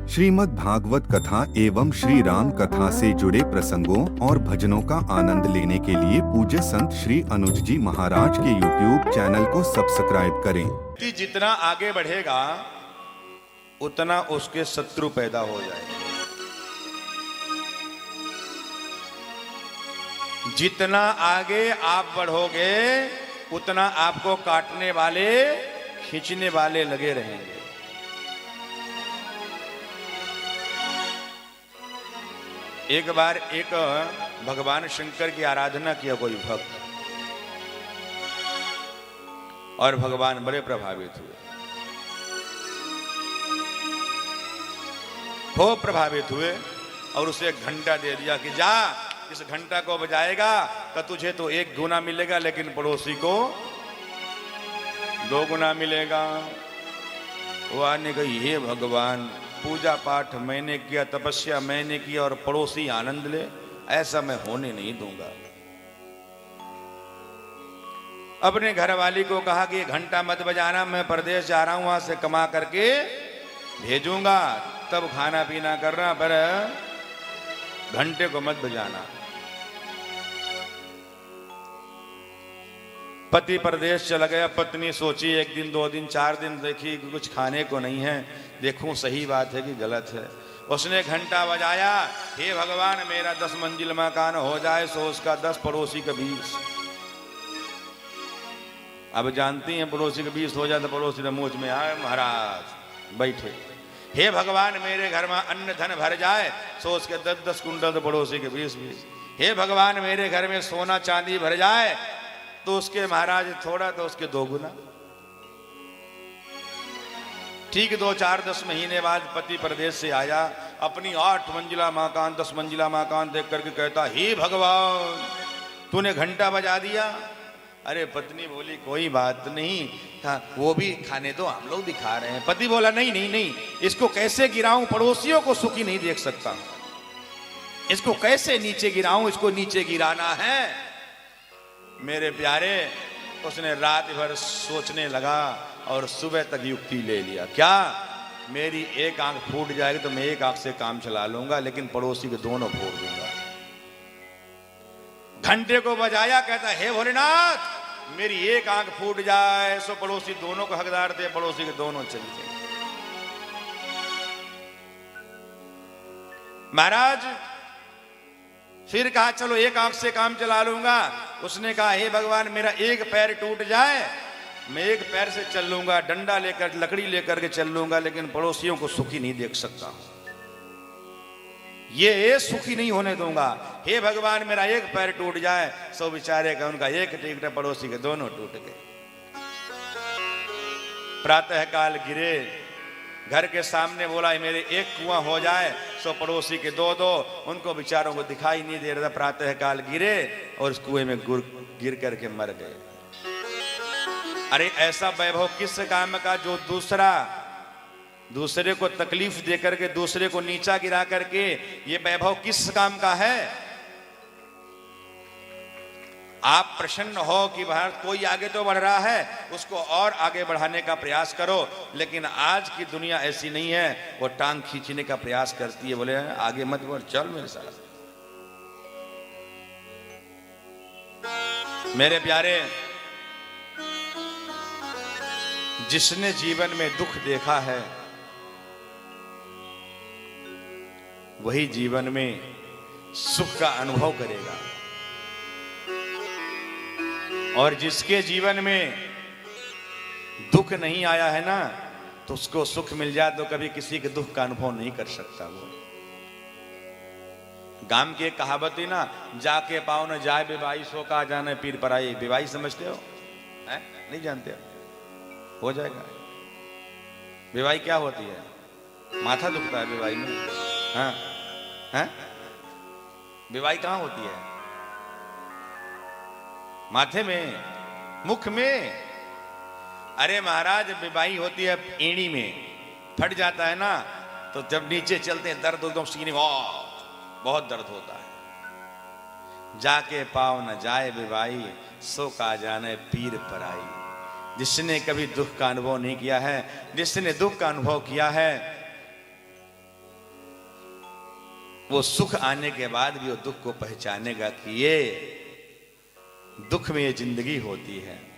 श्रीमद् भागवत कथा एवं श्री राम कथा से जुड़े प्रसंगों और भजनों का आनंद लेने के लिए पूज्य संत श्री अनुज जी महाराज के YouTube चैनल को सब्सक्राइब करें। व्यक्ति जितना आगे बढ़ेगा उतना उसके शत्रु पैदा हो जाएंगे। जितना आगे आप बढ़ोगे उतना आपको काटने वाले, खींचने वाले लगे रहेंगे। एक बार एक भगवान शंकर की आराधना किया कोई भक्त, और भगवान बड़े प्रभावित हुए, खूब प्रभावित हुए, और उसे एक घंटा दे दिया कि जा इस घंटा को बजाएगा तो तुझे तो 1 गुना मिलेगा, लेकिन पड़ोसी को 2 गुना मिलेगा। वो आने गई, हे भगवान, पूजा पाठ मैंने किया, तपस्या मैंने किया, और पड़ोसी आनंद ले, ऐसा मैं होने नहीं दूंगा। अपने घरवाली को कहा कि घंटा मत बजाना, मैं परदेश जा रहा हूं, वहां से कमा करके भेजूंगा, तब खाना पीना करना, पर घंटे को मत बजाना। पति परदेश चला गया। पत्नी सोची 1 दिन 2 दिन 4 दिन, देखी कुछ खाने को नहीं है, देखूं सही बात है कि गलत है। उसने घंटा बजाया, हे भगवान मेरा 10 मंजिल मकान हो जाए, सो उसका 10, पड़ोसी का 20। अब जानती हैं पड़ोसी का 20 हो जाए तो पड़ोसी ने मुंह में आए, महाराज बैठे। हे भगवान मेरे घर में अन्न धन भर जाए, सो उसके 10-10 कुंटल तो पड़ोसी के 20-20। हे भगवान मेरे घर में सोना चांदी भर जाए, तो उसके महाराज थोड़ा तो उसके 2 गुना। ठीक 2-4-10 महीने बाद पति प्रदेश से आया, अपनी 8 मंजिला मकान 10 मंजिला मकान देख करके कहता, हे भगवान तूने घंटा बजा दिया। अरे पत्नी बोली कोई बात नहीं, वो भी खाने तो हम लोग दिखा रहे हैं। पति बोला नहीं नहीं नहीं, इसको कैसे गिराऊं, पड़ोसियों को सुखी नहीं देख सकता, इसको कैसे नीचे गिराऊं, इसको नीचे गिराना है। मेरे प्यारे, उसने रात भर सोचने लगा और सुबह तक युक्ति ले लिया। क्या, मेरी 1 आंख फूट जाएगी तो मैं 1 आंख से काम चला लूंगा, लेकिन पड़ोसी के दोनों फोड़ दूंगा। घंटे को बजाया, कहता हे भोलेनाथ मेरी 1 आंख फूट जाए, सो पड़ोसी दोनों को हकदार दे, पड़ोसी के दोनों चले जाए। महाराज फिर कहा चलो 1 आंख से काम चला लूंगा। उसने कहा हे भगवान मेरा 1 पैर टूट जाए, मैं 1 पैर से चल लूंगा, डंडा लेकर लकड़ी लेकर के चल लूंगा, लेकिन पड़ोसियों को सुखी नहीं देख सकता, ये सुखी नहीं होने दूंगा। हे भगवान मेरा 1 पैर टूट जाए, सो बेचारे का उनका 1 टिकट, पड़ोसी के दोनों टूट गए। प्रातः काल गिरे, घर के सामने बोला मेरे 1 कुआं हो जाए, सो पड़ोसी के 2-2, उनको बेचारों को दिखाई नहीं दे रहा था। प्रातः काल गिरे और उस कुएं में गिर करके मर गए। अरे ऐसा वैभव किस काम का जो दूसरे को तकलीफ दे करके, दूसरे को नीचा गिरा करके, ये वैभव किस काम का है। आप प्रसन्न हो कि भारत कोई आगे तो बढ़ रहा है, उसको और आगे बढ़ाने का प्रयास करो, लेकिन आज की दुनिया ऐसी नहीं है, वो टांग खींचने का प्रयास करती है, बोले आगे मत बढ़, चल मेरे साथ। मेरे प्यारे, जिसने जीवन में दुख देखा है वही जीवन में सुख का अनुभव करेगा, और जिसके जीवन में दुख नहीं आया है ना, तो उसको सुख मिल जाए तो कभी किसी के दुख का अनुभव नहीं कर सकता। वो गांव की एक कहावत है ना, जाके पाओ न जाए बेबाई, सो का जाने पीर पराई। बेबाई समझते हो? है? नहीं जानते हो जाएगा। बेवाई क्या होती है? माथा दुखता है बेवाई में। हाँ हाँ, बेवाई कहाँ होती है? माथे में, मुख में। अरे महाराज बेवाई होती है एड़ी में, फट जाता है ना, तो जब नीचे चलते हैं दर्द एकदम सीने में, बहुत दर्द होता है। जाके पाओ न जाए बेवाई, सो का जाने पीर पराई। जिसने कभी दुख का अनुभव नहीं किया है, जिसने दुख का अनुभव किया है, वो सुख आने के बाद भी वो दुख को पहचानेगा कि ये दुख में ये जिंदगी होती है।